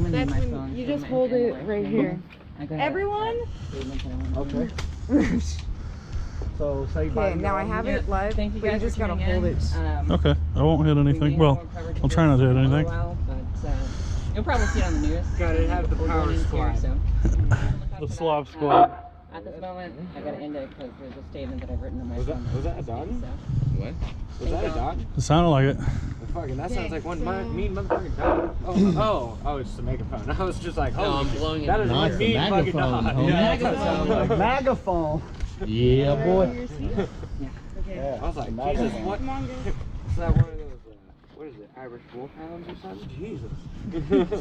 I'm gonna need That's my when phone. you just hold it right here. Everyone? Okay. So say bye. Okay, now I have it live, Thank you but you guys just for gotta tuning hold in. it. Okay, I won't hit anything. Well, I'll try not to hit anything. But you'll probably see it on the news. Gotta have the power squad. The Slav Squad. At this moment, I gotta end it because there's a statement that I've written on my phone. Was that a dog? What? Was that a dog? It sounded like it. Fucking, that sounds like one mean motherfucking dog. Oh, it's the megaphone. I was just like, No, I'm blowing it. that is Not one the mean fucking megaphone, dog. homie. Yeah, that sounds like Megaphone. Yeah, boy. Yeah, I was like, Jesus, what? Come on, guys. Is that one of those, what is it, Irish wolfhounds or something? Jesus.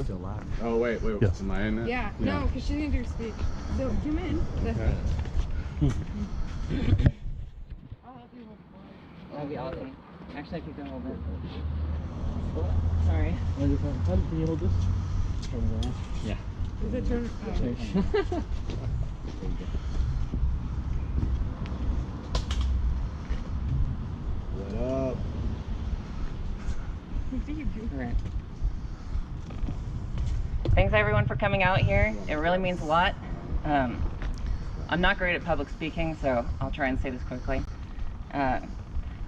Still live. Oh, wait. Yes. Am I in it? Yeah, no, because she's gonna do her speech. So come in. That's Okay. it. I'll help you hold the That'll be awesome. Actually, if you can hold it. Sorry. Can you hold this? Yeah. Is it turn? Oh. What up? Alright. Thanks everyone for coming out here. It really means a lot. I'm not great at public speaking, so I'll try and say this quickly.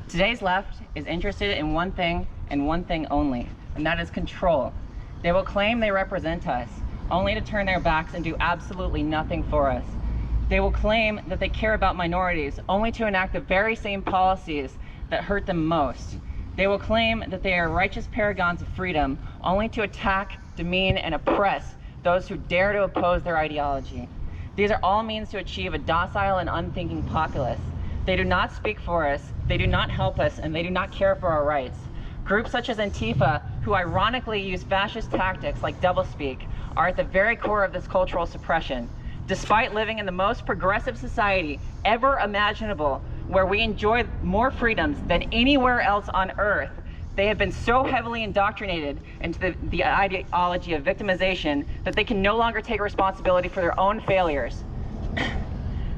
Today's left is interested in one thing and one thing only, and that is control. They will claim they represent us, only to turn their backs and do absolutely nothing for us. They will claim that they care about minorities, only to enact the very same policies that hurt them most. They will claim that they are righteous paragons of freedom, only to attack, demean, and oppress those who dare to oppose their ideology. These are all means to achieve a docile and unthinking populace. They do not speak for us, they do not help us, and they do not care for our rights. Groups such as Antifa, who ironically use fascist tactics like doublespeak, are at the very core of this cultural suppression. Despite living in the most progressive society ever imaginable, where we enjoy more freedoms than anywhere else on earth, they have been so heavily indoctrinated into the ideology of victimization that they can no longer take responsibility for their own failures.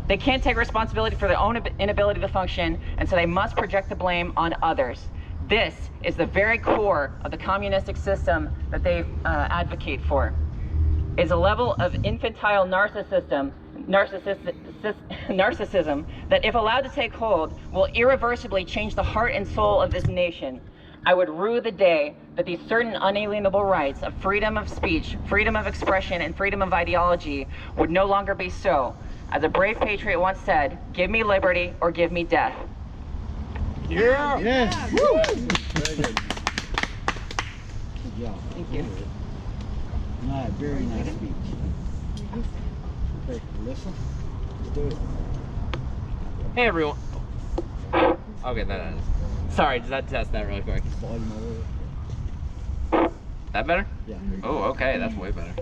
They can't take responsibility for their own inability to function, and so they must project the blame on others. This is the very core of the communistic system that they advocate for. Is a level of infantile narcissism that, if allowed to take hold, will irreversibly change the heart and soul of this nation. I would rue the day that these certain unalienable rights of freedom of speech, freedom of expression, and freedom of ideology would no longer be so. As a brave patriot once said, give me liberty or give me death. Yeah! Yes! Woo! Very good. Good job. Thank you. Nice, very nice speech. Okay, Alyssa, let's do it. Hey, everyone. Okay, that is. Sorry, just had to test that really quick. Volume all over. That better? Yeah. Oh, okay, that's way better.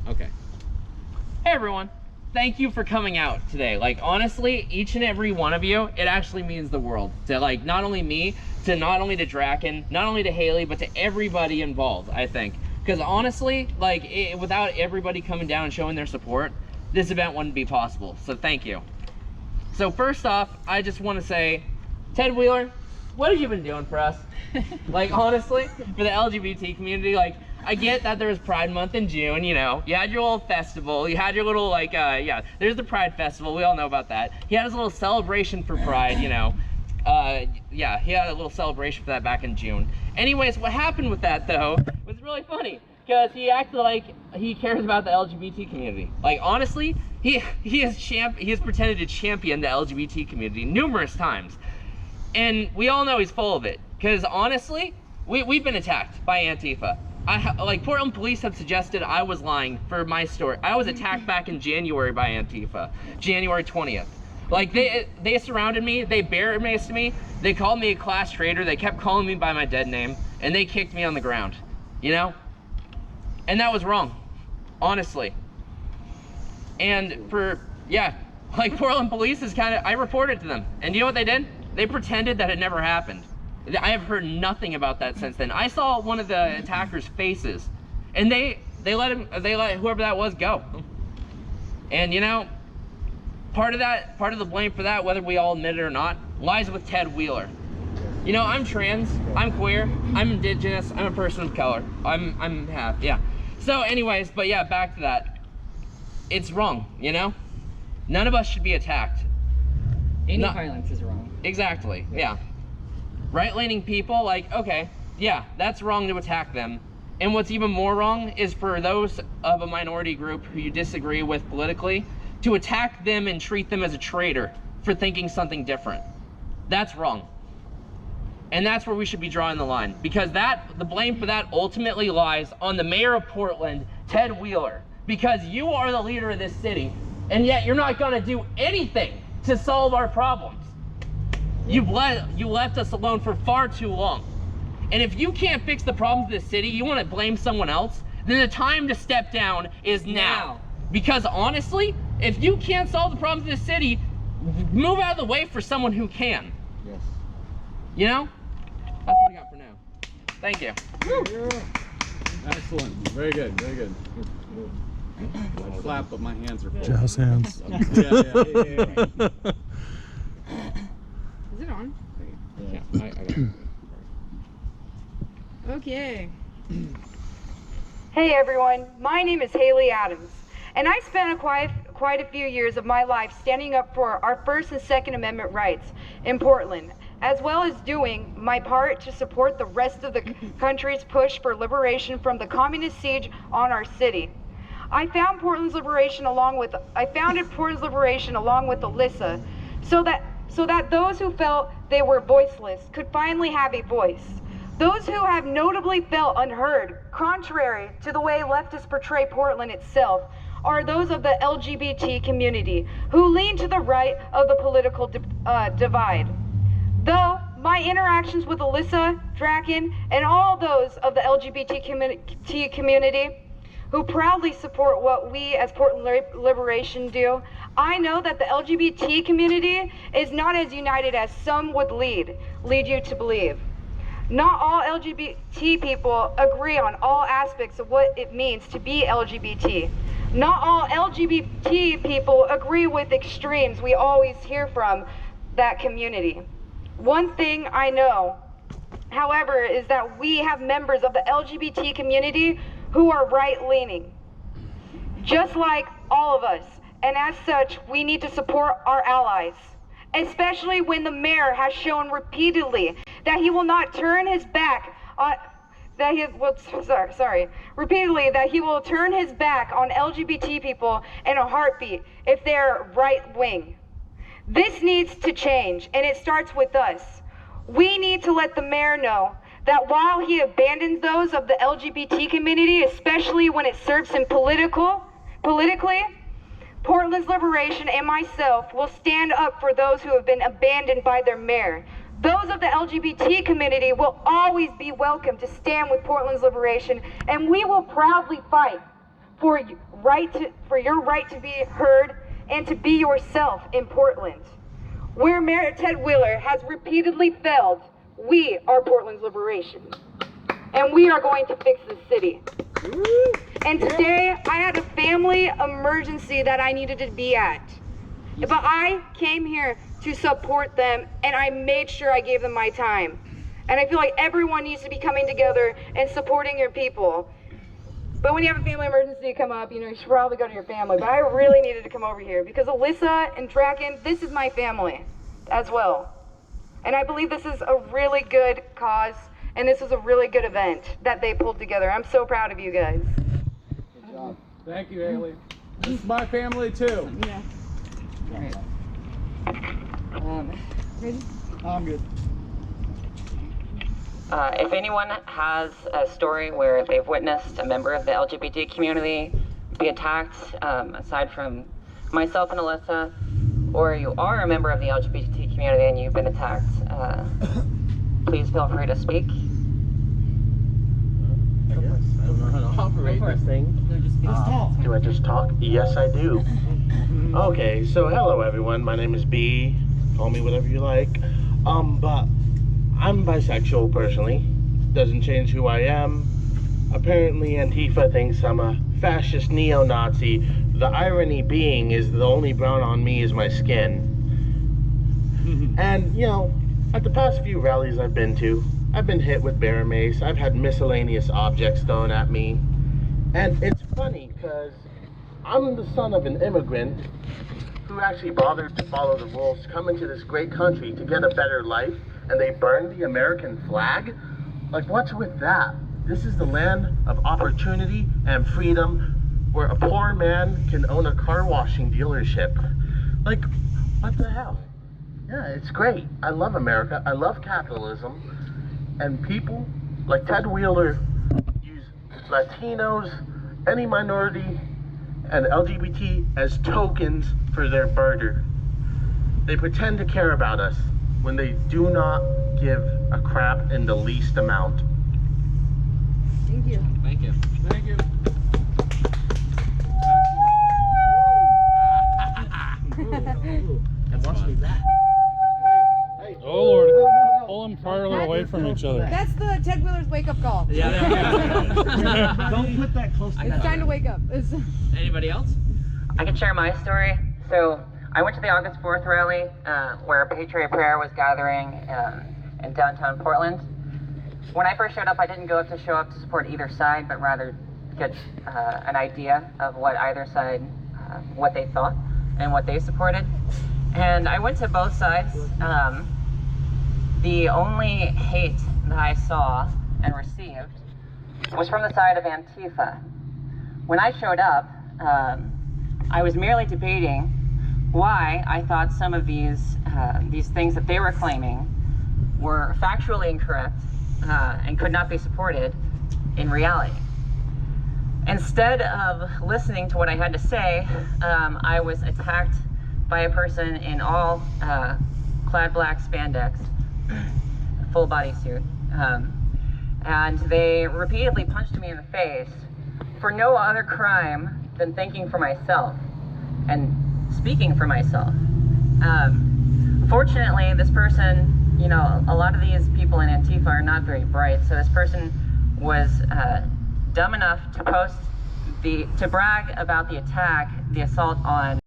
Okay. Hey, everyone. Thank you for coming out today. Like, honestly, each and every one of you, it actually means the world to, like, not only me, to not only to Drakken, not only to Haley, but to everybody involved, I think. Because honestly, like, without everybody coming down and showing their support, this event wouldn't be possible. So thank you. So first off, I just want to say, Ted Wheeler, what have you been doing for us? Like, honestly, for the LGBT community, like, I get that there was Pride Month in June, you know. You had your little festival. You had your little, like, yeah, there's the Pride Festival. We all know about that. He had his little celebration for Pride, you know. Yeah, he had a little celebration for that back in June. Anyways, what happened with that, though, was really funny. Because he acted like he cares about the LGBT community. Like, honestly, he has pretended to champion the LGBT community numerous times. And we all know he's full of it. Because, honestly, we've been attacked by Antifa. Like, Portland police have suggested I was lying for my story. I was attacked back in January by Antifa, January 20th. Like, they surrounded me, they bear-maced me, they called me a class traitor, they kept calling me by my dead name, and they kicked me on the ground, you know? And that was wrong, honestly. And yeah, like, Portland police is I reported to them, and you know what they did? They pretended that it never happened. I have heard nothing about that since then. I saw one of the attackers' faces, and they let whoever that was go. And you know, part of the blame for that, whether we all admit it or not, lies with Ted Wheeler. You know, I'm trans, I'm queer, I'm indigenous, I'm a person of color. I'm half, yeah. So anyways, but yeah, back to that. It's wrong, you know? None of us should be attacked. Any No- violence is wrong. Exactly, yeah. Right-leaning people, like, okay, yeah, that's wrong to attack them. And what's even more wrong is for those of a minority group who you disagree with politically, to attack them and treat them as a traitor for thinking something different. That's wrong. And that's where we should be drawing the line, because the blame for that ultimately lies on the mayor of Portland, Ted Wheeler, because you are the leader of this city, and yet you're not gonna do anything to solve our problems. You left us alone for far too long. And if you can't fix the problems of this city, you wanna blame someone else, then the time to step down is now. Because honestly, if you can't solve the problems of this city, move out of the way for someone who can. Yes. You know? That's what I got for now. Thank you. Excellent. Very good. Very good. I clap, but my hands are full. Jazz hands. Yeah. Is it on? Yeah, I got it. Okay. Hey everyone, my name is Haley Adams, and I spent quite a few years of my life standing up for our First and Second Amendment rights in Portland, as well as doing my part to support the rest of the country's push for liberation from the communist siege on our city. I founded Portland's liberation along with Alyssa, so that those who felt they were voiceless could finally have a voice. Those who have notably felt unheard, contrary to the way leftists portray Portland itself, are those of the LGBT community who lean to the right of the political divide. Though my interactions with Alyssa, Drakken, and all those of the LGBT community who proudly support what we as Portland Liberation do, I know that the LGBT community is not as united as some would lead you to believe. Not all LGBT people agree on all aspects of what it means to be LGBT. Not all LGBT people agree with extremes we always hear from that community. One thing I know, however, is that we have members of the LGBT community who are right-leaning, just like all of us, and as such, we need to support our allies, especially when the mayor has shown repeatedly that he will not turn his back on repeatedly that he will turn his back on LGBT people in a heartbeat if they're right-wing. This needs to change, and it starts with us. We need to let the mayor know that while he abandons those of the LGBT community, especially when it serves him politically, Portland's Liberation and myself will stand up for those who have been abandoned by their mayor. Those of the LGBT community will always be welcome to stand with Portland's Liberation, and we will proudly fight for your right to be heard and to be yourself in Portland. Where Mayor Ted Wheeler has repeatedly failed, we are Portland's Liberation, and we are going to fix this city. And today, I had a family emergency that I needed to be at. But I came here to support them, and I made sure I gave them my time. And I feel like everyone needs to be coming together and supporting your people. But when you have a family emergency come up, you should probably go to your family. But I really needed to come over here because Alyssa and Drakken, this is my family as well. And I believe this is a really good cause, and this is a really good event that they pulled together. I'm so proud of you guys. Good job. Thank you, Haley. This is my family too. Yeah. Alright. Ready? I'm good. If anyone has a story where they've witnessed a member of the LGBT community be attacked, aside from myself and Alyssa, or you are a member of the LGBT community and you've been attacked, please feel free to speak. I guess. I don't know how to operate this thing. No, just speak. Do I just talk? Yes, I do. Okay, so hello everyone. My name is B. Call me whatever you like. But I'm bisexual personally. Doesn't change who I am. Apparently Antifa thinks I'm a fascist neo-Nazi. The irony being is the only brown on me is my skin. And, at the past few rallies I've been to, I've been hit with bear mace. I've had miscellaneous objects thrown at me. And it's funny because I'm the son of an immigrant who actually bothered to follow the rules to come into this great country to get a better life, and they burned the American flag? Like, what's with that? This is the land of opportunity and freedom where a poor man can own a car washing dealership. Like, what the hell? Yeah, it's great. I love America. I love capitalism. And people like Ted Wheeler use Latinos, any minority, and LGBT as tokens for their barter. They pretend to care about us when they do not give a crap in the least amount. Thank you. Thank you. Thank you. That's fun. Oh Lord, pull them farther away from each other. That's the Ted Wheeler's wake-up call. Yeah, there we go. Don't put that close to It's time to wake up. Anybody else? I can share my story. So I went to the August 4th rally where Patriot Prayer was gathering in downtown Portland. When I first showed up, I didn't go up to support either side, but rather get an idea of what either side, what they thought and what they supported. And I went to both sides. The only hate that I saw and received was from the side of Antifa. When I showed up, I was merely debating why I thought some of these things that they were claiming were factually incorrect and could not be supported in reality. Instead of listening to what I had to say, I was attacked by a person in all clad black spandex, full bodysuit, and they repeatedly punched me in the face for no other crime than thinking for myself and speaking for myself. Fortunately, this person, you know, a lot of these people in Antifa are not very bright, so this person was dumb enough to post to brag about the attack, the assault on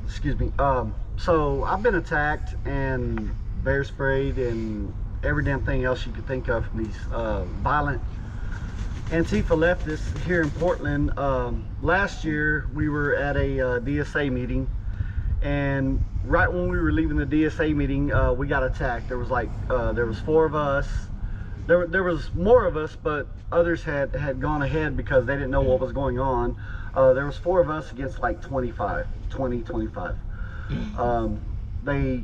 excuse me. So I've been attacked and bear sprayed and every damn thing else you could think of from these violent Antifa leftists here in Portland. Last year we were at a DSA meeting, and right when we were leaving the DSA meeting, we got attacked. There was like there was 4 of us. There was more of us, but others had gone ahead because they didn't know what was going on. There was 4 of us against like 20, 25. They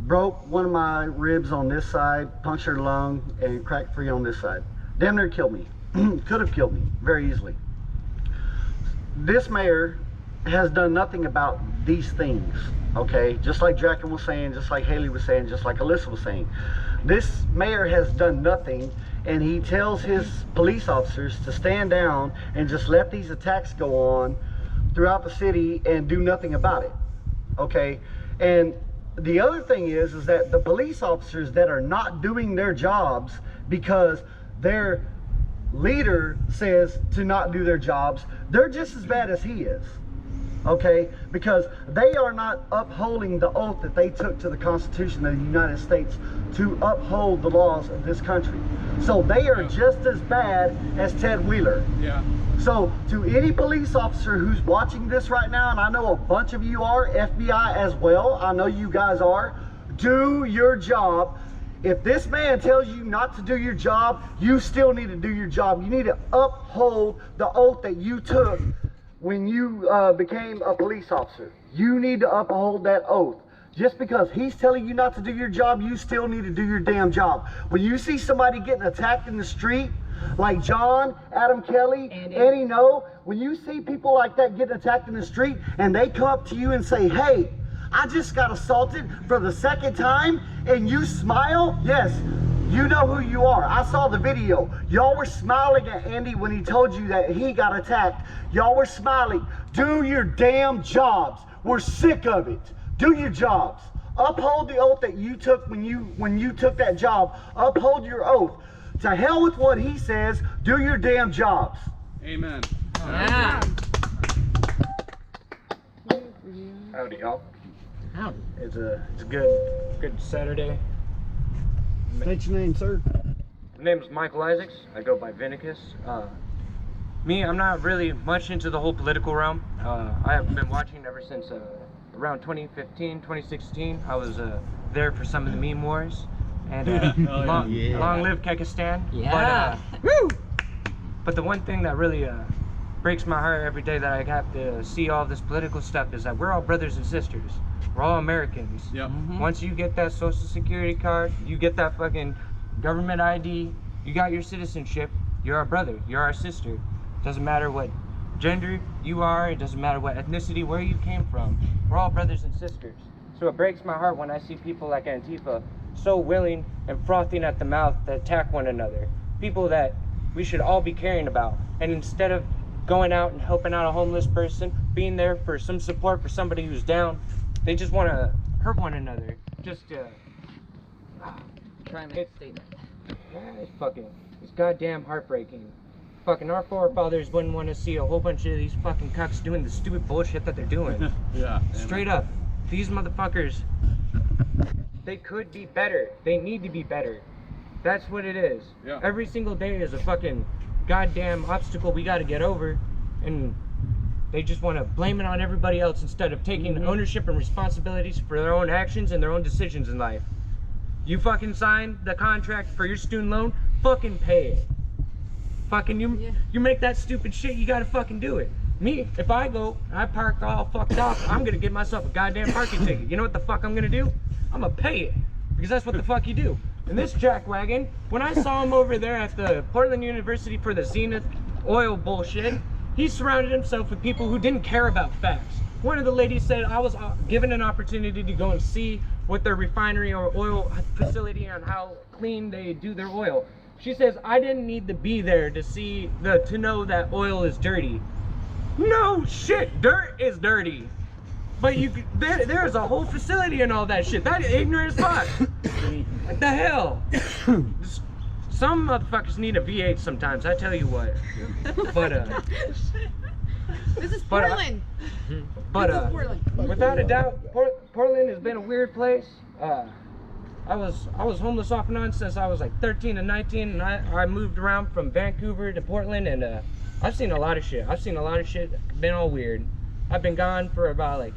broke one of my ribs on this side, punctured a lung, and cracked 3 on this side. Damn near killed me. Could have killed me very easily. This mayor has done nothing about these things, okay? Just like Drakken was saying, just like Haley was saying, just like Alyssa was saying. This mayor has done nothing, and he tells his police officers to stand down and just let these attacks go on throughout the city and do nothing about it. okay? And the other thing is that the police officers that are not doing their jobs because their leader says to not do their jobs, they're just as bad as he is, okay? Because they are not upholding the oath that they took to the Constitution of the United States to uphold the laws of this country. So they are just as bad as Ted Wheeler. Yeah. So to any police officer who's watching this right now, and I know a bunch of you are, FBI as well, I know you guys are, do your job. If this man tells you not to do your job, you still need to do your job. You need to uphold the oath that you took when you became a police officer. You need to uphold that oath. Just because he's telling you not to do your job, you still need to do your damn job. When you see somebody getting attacked in the street, like John, Adam Kelly, Annie No, when you see people like that getting attacked in the street and they come up to you and say, hey, I just got assaulted for the second time, and you smile, yes, you know who you are. I saw the video. Y'all were smiling at Andy when he told you that he got attacked. Y'all were smiling. Do your damn jobs. We're sick of it. Do your jobs. Uphold the oath that you took when you took that job. Uphold your oath. To hell with what he says. Do your damn jobs. Amen. Yeah. Howdy, y'all. Howdy. It's good Saturday. State your name, sir. My name is Michael Isaacs. I go by Vinicus. I'm not really much into the whole political realm. I have been watching ever since around 2015, 2016. I was there for some of the meme wars. And long live Kekistan. Yeah. But the one thing that really breaks my heart every day that I have to see all this political stuff is that we're all brothers and sisters. We're all Americans. Yep. Once you get that social security card, you get that fucking government ID, you got your citizenship, you're our brother, you're our sister. Doesn't matter what gender you are, it doesn't matter what ethnicity, where you came from. We're all brothers and sisters. So it breaks my heart when I see people like Antifa so willing and frothing at the mouth to attack one another. People that we should all be caring about. And instead of going out and helping out a homeless person, being there for some support for somebody who's down, they just want to hurt one another. Just Try and make a statement. yeah, it's goddamn heartbreaking. Fucking our forefathers wouldn't want to see a whole bunch of these fucking cucks doing the stupid bullshit that they're doing. Yeah. Straight up, these motherfuckers, they could be better. They need to be better. That's what it is. Yeah. Every single day is a fucking goddamn obstacle we got to get over, and they just want to blame it on everybody else instead of taking ownership and responsibilities for their own actions and their own decisions in life. You fucking signed the contract for your student loan, fucking pay it. Fucking you make that stupid shit, you gotta fucking do it. Me, if I go and I park all fucked up, I'm gonna get myself a goddamn parking ticket. You know what the fuck I'm gonna do? I'm gonna pay it, because that's what the fuck you do. And this jackwagon, when I saw him over there at the Portland University for the Zenith oil bullshit, he surrounded himself with people who didn't care about facts. One of the ladies said I was given an opportunity to go and see what their refinery or oil facility and how clean they do their oil. She says I didn't need to be there to know that oil is dirty. No shit, dirt is dirty. But there's a whole facility and all that shit. That ignorant as fuck. What the hell? Some motherfuckers need a V8 sometimes, I tell you what. But This is Portland. But without a doubt, Portland has been a weird place. I was homeless off and on since I was like 13 and 19, and I moved around from Vancouver to Portland, and I've seen a lot of shit. Been all weird. I've been gone for about like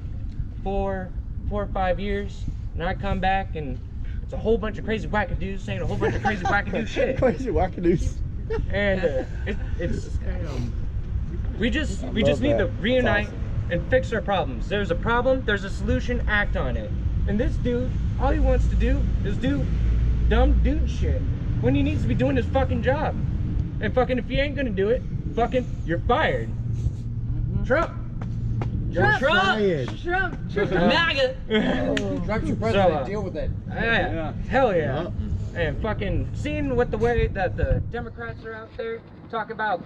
four or 5 years, and I come back and it's a whole bunch of crazy wackadoos saying a whole bunch of crazy wackadoo shit. Crazy wackadoos. And we just need to reunite and fix our problems. There's a problem, there's a solution, act on it. And this dude, all he wants to do is do dumb dude shit when he needs to be doing his fucking job. And fucking if he ain't gonna do it, fucking you're fired. Trump. Trump. MAGA. Trump's your president. Deal with it. Yeah. Hell yeah. And fucking seeing what the way that the Democrats are out there talk about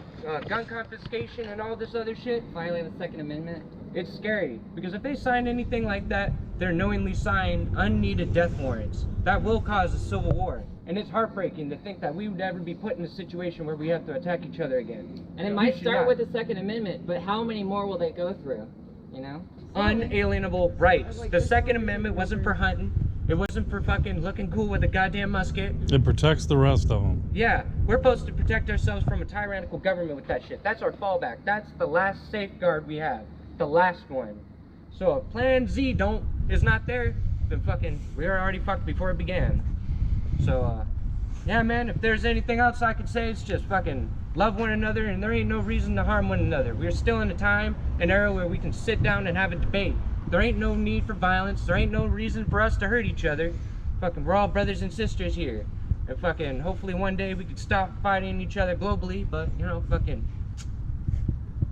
gun confiscation and all this other shit, Violating the Second Amendment. it's scary. Because if they sign anything like that, they're knowingly signed unneeded death warrants. That will cause a civil war. And it's heartbreaking to think that we would ever be put in a situation where we have to attack each other again. And it We might should start not. with the Second Amendment, but how many more will they go through? You know? Unalienable rights. The Second Amendment wasn't for hunting. It wasn't for fucking looking cool with a goddamn musket. It protects the rest of them. Yeah, we're supposed to protect ourselves from a tyrannical government with that shit. That's our fallback. That's the last safeguard we have. The last one. So if Plan Z is not there, then fucking we're already fucked before it began. So yeah, man, if there's anything else I could say, it's just fucking love one another, and there ain't no reason to harm one another. We're still in a time, an era where we can sit down and have a debate. There ain't no need for violence. There ain't no reason for us to hurt each other. Fucking, we're all brothers and sisters here. And fucking, hopefully one day we could stop fighting each other globally, but, you know, fucking,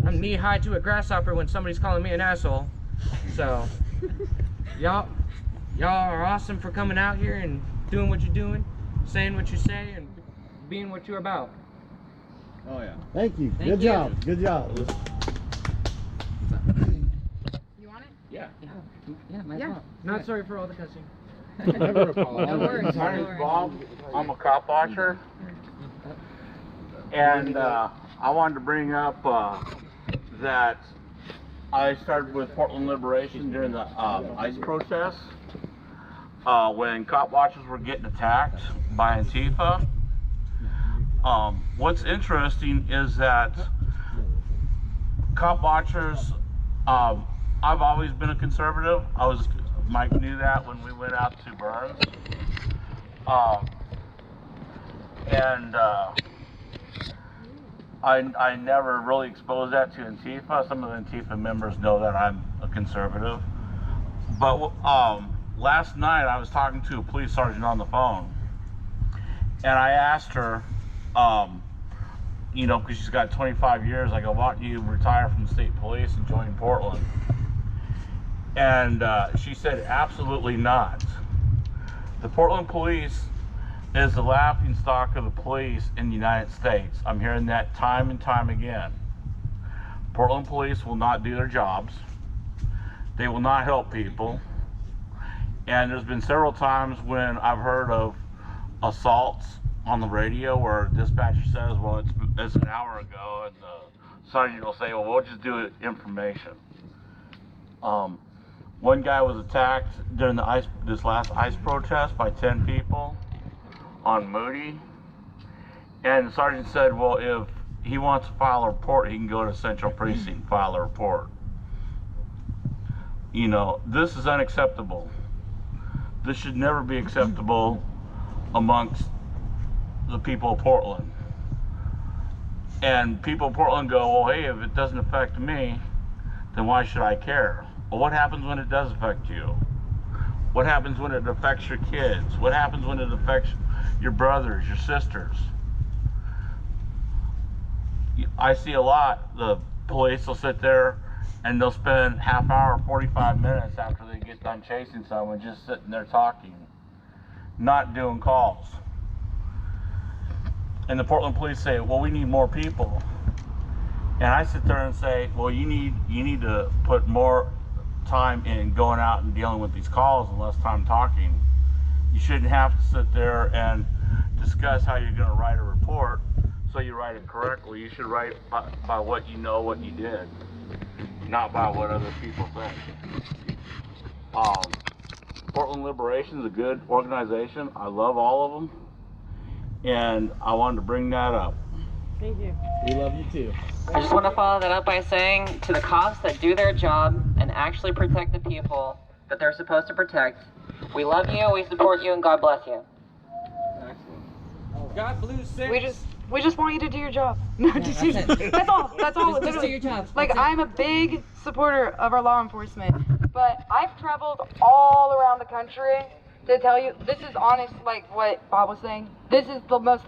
I'm knee high to a grasshopper when somebody's calling me an asshole. So, y'all are awesome for coming out here and doing what you're doing, saying what you say, and being what you're about. Oh yeah. Thank you. Thank Good you. job. Good job. You want it? Yeah. Yeah, my Yeah. fault. Not sorry for all the cussing. Never apologize. No worries. My name's Bob. I'm a cop watcher. And I wanted to bring up that I started with Portland Liberation during the ICE protests when cop watchers were getting attacked by Antifa. What's interesting is that cop watchers, I've always been a conservative. Mike knew that when we went out to Burns. I never really exposed that to Antifa. Some of the Antifa members know that I'm a conservative. But last night I was talking to a police sergeant on the phone, and I asked her, you know, because she's got 25 years, I go, why don't you retire from the state police and join Portland? And she said, absolutely not. The Portland police is the laughing stock of the police in the United States. I'm hearing that time and time again. Portland police will not do their jobs. They will not help people. And there's been several times when I've heard of assaults on the radio where a dispatcher says, well, it's an hour ago, and the sergeant will say, well, we'll just do it information. One guy was attacked during this last ICE protest by 10 people on Moody, and the sergeant said, well, if he wants to file a report, he can go to Central Precinct, file a report. You know, this is unacceptable. This should never be acceptable amongst the people of Portland. And people of Portland go, well, hey, if it doesn't affect me, then why should I care? Well, what happens when it does affect you? What happens when it affects your kids? What happens when it affects your brothers, your sisters? I see a lot, the police will sit there and they'll spend half hour, 45 minutes after they get done chasing someone just sitting there talking, not doing calls. And the Portland police say, well, we need more people. And I sit there and say, well, you need to put more time in going out and dealing with these calls and less time talking. You shouldn't have to sit there and discuss how you're going to write a report so you write it correctly. You should write by what you know, what you did, not by what other people think. Portland Liberation is a good organization. I love all of them, and I wanted to bring that up. Thank you. We love you too. I just want to follow that up by saying to the cops that do their job and actually protect the people that they're supposed to protect, we love you, we support you, and God bless you. God blue six. We just want you to do your job. No, just do, that's all. That's all. Just do your job. Like, I'm a big supporter of our law enforcement, but I've traveled all around the country to tell you, this is honest, like what Bob was saying. This is the most,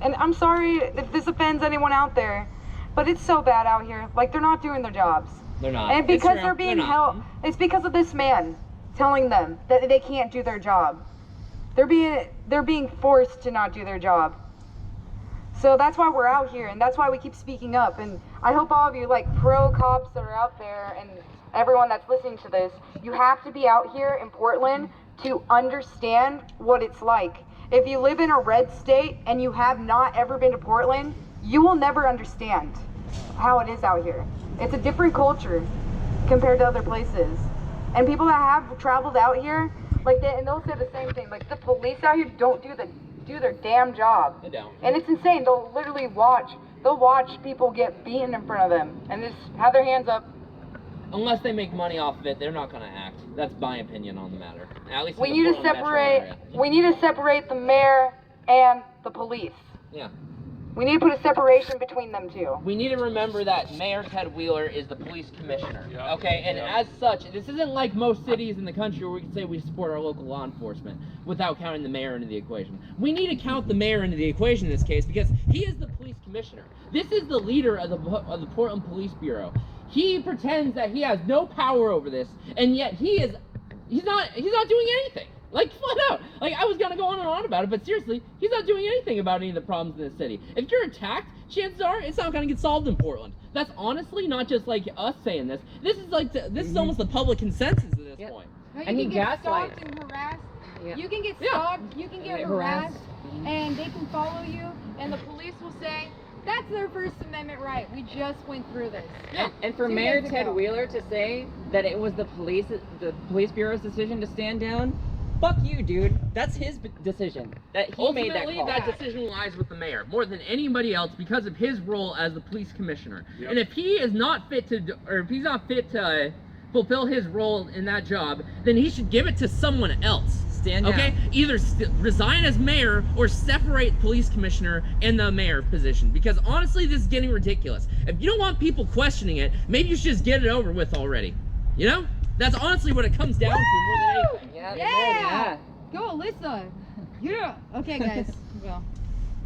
and I'm sorry if this offends anyone out there, but it's so bad out here. Like, they're not doing their jobs. They're not. And because they're being held, it's because of this man telling them that they can't do their job. They're being forced to not do their job. So that's why we're out here, and that's why we keep speaking up. And I hope all of you, like, pro cops that are out there and everyone that's listening to this, you have to be out here in Portland to understand what it's like. If you live in a red state and you have not ever been to Portland, you will never understand how it is out here. It's a different culture compared to other places. And people that have traveled out here, like, and they'll say the same thing, like, the police out here don't do their damn job. They don't. And it's insane. They'll literally watch people get beaten in front of them and just have their hands up. Unless they make money off of it, they're not going to act. That's my opinion on the matter. At least We in the need to Portland metro area. separate the mayor and the police. Yeah. We need to put a separation between them two. We need to remember that Mayor Ted Wheeler is the police commissioner, okay? And as such, this isn't like most cities in the country where we can say we support our local law enforcement without counting the mayor into the equation. We need to count the mayor into the equation in this case because he is the police commissioner. This is the leader of the Portland Police Bureau. He pretends that he has no power over this, and yet he's not doing anything. Like, flat out. Like, I was gonna go on and on about it, but seriously, he's not doing anything about any of the problems in the city. If you're attacked, chances are it's not gonna get solved in Portland. That's honestly not just like us saying this. This is like this is almost the public consensus at this point. No, And you he can get gaslights. stalked and harassed. Yeah. You can get Yeah. stalked, you can get harassed, and they can follow you, and the police will say, that's their First Amendment right. We just went through this. And for 2 Mayor days Ted ago. Wheeler to say that it was the police bureau's decision to stand down, fuck you, dude. That's his decision. That he made that Ultimately, call. that decision lies with the mayor more than anybody else because of his role as the police commissioner. And if he is not fit to, or if he's not fit to fulfill his role in that job, then he should give it to someone else. Stand down. Okay, either resign as mayor or separate police commissioner and the mayor position. Because honestly, this is getting ridiculous. If you don't want people questioning it, maybe you should just get it over with already. You know? That's honestly what it comes down to more than anything. Yeah. Yeah! Go, Alyssa! Yeah! Okay, guys. Well.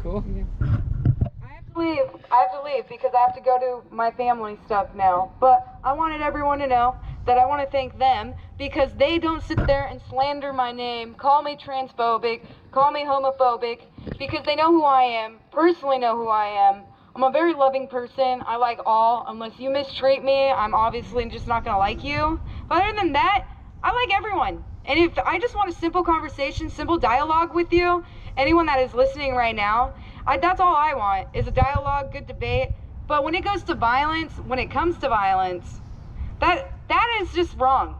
Cool. I have to leave because I have to go do my family stuff now. But I wanted everyone to know that I want to thank them because they don't sit there and slander my name, call me transphobic, call me homophobic, because they know who I am, personally know who I am. I'm a very loving person. I like all. Unless you mistreat me, I'm obviously just not going to like you. But other than that, I like everyone. And if I just want a simple conversation, simple dialogue with you, anyone that is listening right now, that's all I want, is a dialogue, good debate. But when it goes to violence, when it comes to violence, that is just wrong.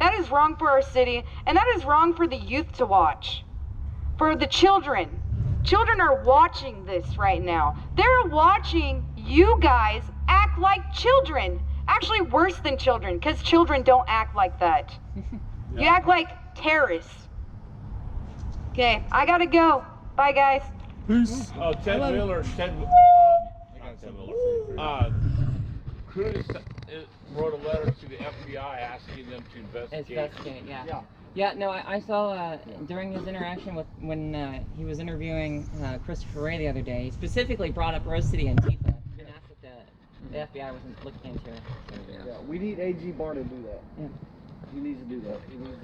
That is wrong for our city, and that is wrong for the youth to watch. For the children. Children are watching this right now. They're watching you guys act like children. Actually worse than children, because children don't act like that. You act like terrorists. Okay, I gotta go. Bye, guys. Peace. Oh, Ted Wheeler. Cruz wrote a letter to the FBI asking them to investigate. Investigate, yeah. Yeah, no, I saw during his interaction with when he was interviewing Christopher Wray the other day, he specifically brought up Rose City Antifa and asked if the FBI wasn't looking into it. Yeah, we need AG Barr to do that. Yeah. He needs to do that.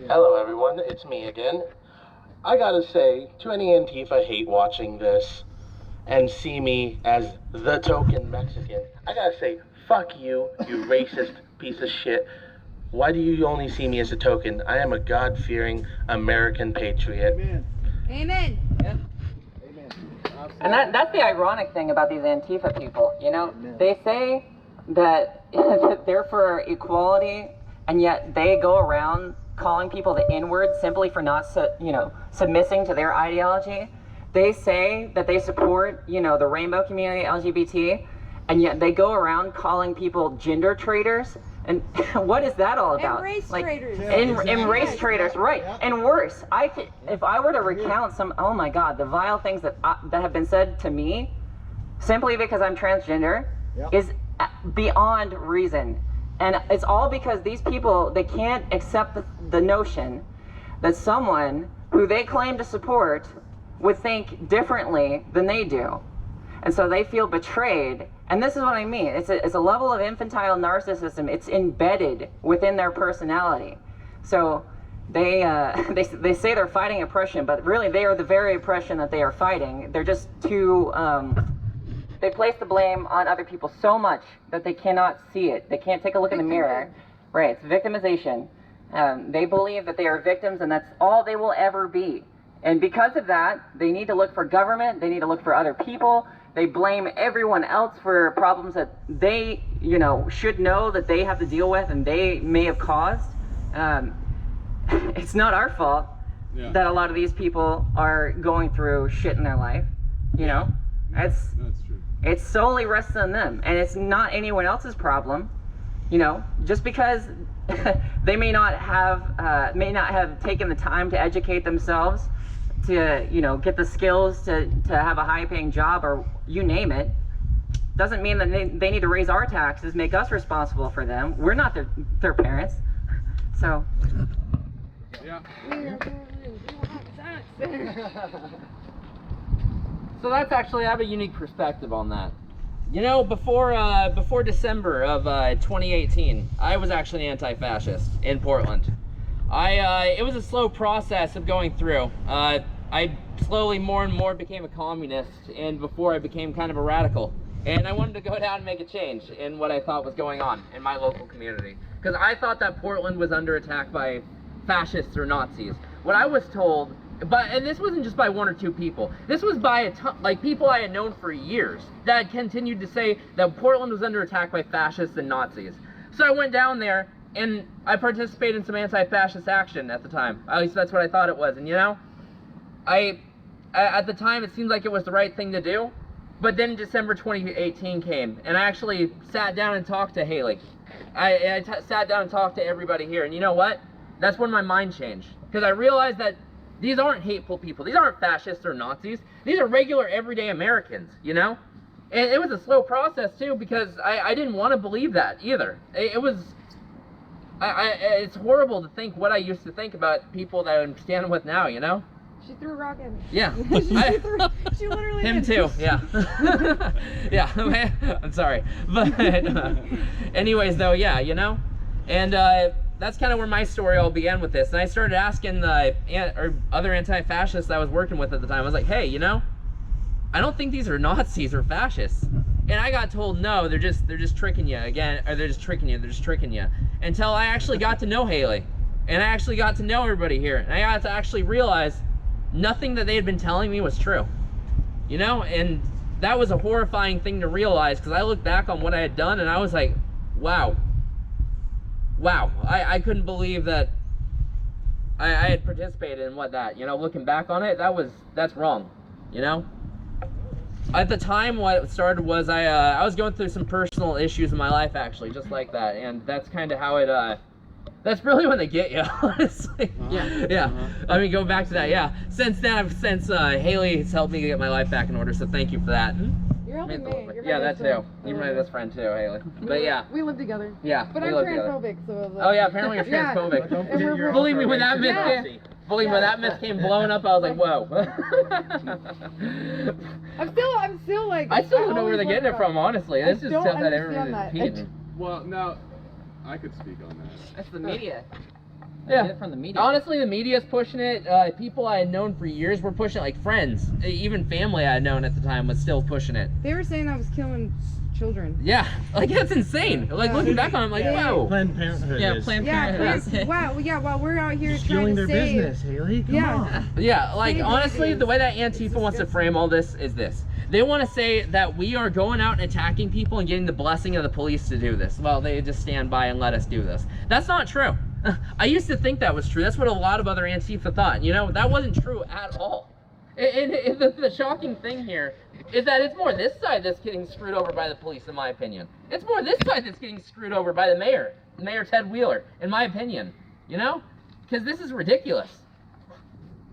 Hello everyone, it's me again. I gotta say, to any Antifa hate watching this and see me as the token Mexican, I gotta say, fuck you, you racist piece of shit. Why do you only see me as a token? I am a God-fearing American patriot. Amen. Amen! Yeah. Amen. And that's the ironic thing about these Antifa people, you know? They say that they're for equality, and yet they go around calling people the N-word simply for not, submissing to their ideology. They say that they support, the rainbow community, LGBT, and yet they go around calling people gender traitors. And what is that all about? And race traitors. And race traitors, right? And worse, if I were to recount some, oh my God, the vile things that have been said to me, simply because I'm transgender, is beyond reason. And it's all because these people, they can't accept the notion that someone who they claim to support would think differently than they do. And so they feel betrayed. And this is what I mean. It's a level of infantile narcissism. It's embedded within their personality. So they say they're fighting oppression, but really they are the very oppression that they are fighting. They're just too they place the blame on other people so much that they cannot see it. They can't take a look in the mirror. Right, it's victimization. They believe that they are victims and that's all they will ever be. And because of that, they need to look for government, they need to look for other people. They blame everyone else for problems that they, you know, should know that they have to deal with and they may have caused. It's not our fault that a lot of these people are going through shit in their life, you know? That's true. It solely rests on them, and it's not anyone else's problem, you know? Just because they may not have taken the time to educate themselves, to, you know, get the skills to have a high-paying job or you name it, doesn't mean that they need to raise our taxes, make us responsible for them. We're not their parents, so. Yeah. So that's actually, I have a unique perspective on that. You know, before December of 2018, I was actually an anti-fascist in Portland. It was a slow process of going through. I slowly more and more became a communist, and before I became kind of a radical. And I wanted to go down and make a change in what I thought was going on in my local community. Because I thought that Portland was under attack by fascists or Nazis. What I was told, and this wasn't just by one or two people, this was by a ton, like people I had known for years that continued to say that Portland was under attack by fascists and Nazis. So I went down there and I participated in some anti-fascist action at the time. At least that's what I thought it was. And you know, at the time it seemed like it was the right thing to do. But then December 2018 came, and I actually sat down and talked to Haley. I sat down and talked to everybody here, and you know what? That's when my mind changed. Because I realized that these aren't hateful people. These aren't fascists or Nazis. These are regular, everyday Americans, you know? And it was a slow process, too, because I didn't want to believe that, either. It's horrible to think what I used to think about people that I'm standing with now, you know? She threw a rock at me. Yeah. She literally Him did. too, yeah. Yeah, I'm sorry. But anyways, though, yeah, you know? And that's kind of where my story all began with this. And I started asking the other anti-fascists I was working with at the time. I was like, hey, you know, I don't think these are Nazis or fascists. And I got told, no, they're just tricking you again, or they're just tricking you. Until I actually got to know Haley. And I actually got to know everybody here. And I got to actually realize nothing that they had been telling me was true. You know, and that was a horrifying thing to realize, because I looked back on what I had done and I was like, wow. I couldn't believe that I had participated in you know, looking back on it, that's wrong, you know? At the time, what started was I was going through some personal issues in my life, actually, just like that, and that's kind of how it, that's really when they get you, honestly. Yeah. I mean, go back to that, yeah. Since then, Haley has helped me get my life back in order, so thank you for that. You're helping me. You're Yeah, that too. You're my best friend too, Haley. But yeah. We live together. Yeah. But I'm transphobic, so. Oh yeah, apparently you're transphobic. Believe me, when that myth came blowing up, I was like, whoa. I'm still like. I still don't know where they're getting it from, honestly. This is stuff that everyone's repeating. Well, now, I could speak on that. That's the media. Yeah. Get it from the media. Honestly, the media's pushing it. People I had known for years were pushing it, like friends. Even family I had known at the time was still pushing it. They were saying I was killing children. Yeah, like that's insane. Like looking back on it, I'm like, wow. Planned Parenthood. Yeah, is. Planned Yeah, Parenthood. wow. Yeah, while we're out here Stealing trying to their save. business, Haley. Come on. Yeah, like Save honestly, babies. the way that Antifa wants to frame all this is this. They want to say that we are going out and attacking people and getting the blessing of the police to do this. Well, they just stand by and let us do this. That's not true. I used to think that was true. That's what a lot of other Antifa thought. You know, that wasn't true at all. And the shocking thing here is that it's more this side that's getting screwed over by the police, in my opinion. It's more this side that's getting screwed over by the mayor, Mayor Ted Wheeler, in my opinion. You know? Because this is ridiculous.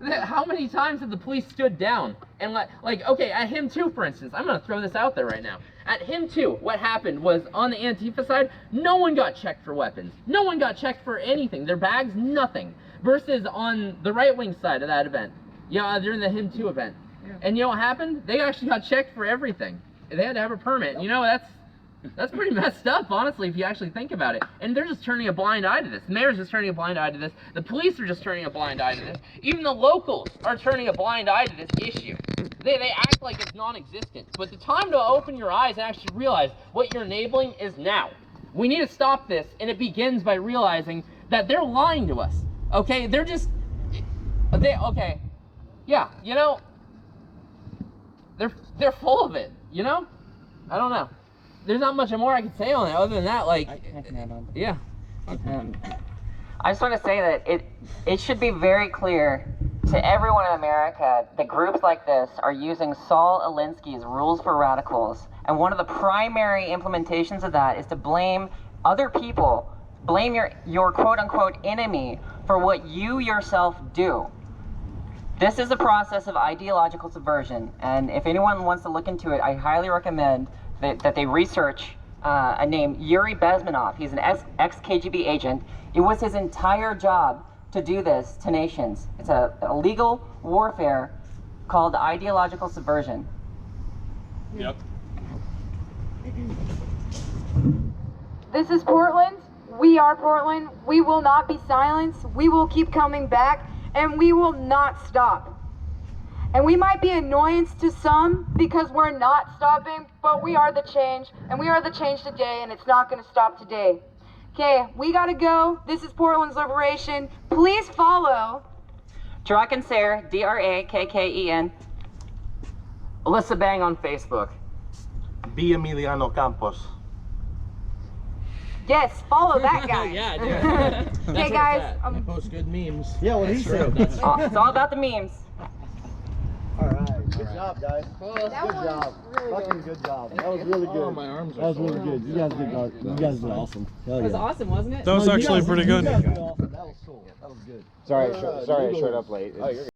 How many times have the police stood down and like, okay, at him too, for instance, I'm gonna throw this out there right now. At him too, what happened was on the Antifa side, no one got checked for weapons. No one got checked for anything. Their bags, nothing. Versus on the right-wing side of that event, during the him too event. Yeah. And you know what happened? They actually got checked for everything. They had to have a permit. You know, That's pretty messed up, honestly, if you actually think about it. And they're just turning a blind eye to this. The mayor's just turning a blind eye to this. The police are just turning a blind eye to this. Even the locals are turning a blind eye to this issue. They act like it's non-existent. But the time to open your eyes and actually realize what you're enabling is now. We need to stop this, and it begins by realizing that they're lying to us. Okay? They're just... okay. Yeah, you know... They're full of it, you know? I don't know. There's not much more I can say on it other than that, like... yeah. I just want to say that it should be very clear to everyone in America that groups like this are using Saul Alinsky's rules for radicals, and one of the primary implementations of that is to blame other people, blame your quote-unquote enemy for what you yourself do. This is a process of ideological subversion, and if anyone wants to look into it, I highly recommend that they research a name, Yuri Bezmenov. He's an ex-KGB agent. It was his entire job to do this to nations. It's a legal warfare called ideological subversion. Yep. This is Portland. We are Portland. We will not be silenced. We will keep coming back, and we will not stop. And we might be annoyance to some because we're not stopping, but we are the change, and we are the change today, and it's not going to stop today. Okay, we gotta go. This is Portland's Liberation. Please follow Drakken Saer, Drakken. Alyssa Bang on Facebook. B. Emiliano Campos. Yes, follow that guy. Yeah, dude. Okay, guys. I post good memes. Yeah, what he said. It's all about the memes. All right, good job, guys. Good That was job. really good. Fucking good job. That was really good. Oh, my arms are That was sore. really good. You guys did awesome. Hell It was yeah. awesome, wasn't it? That was actually pretty good. You guys did awesome. That was cool. That was good. Sorry I showed up late.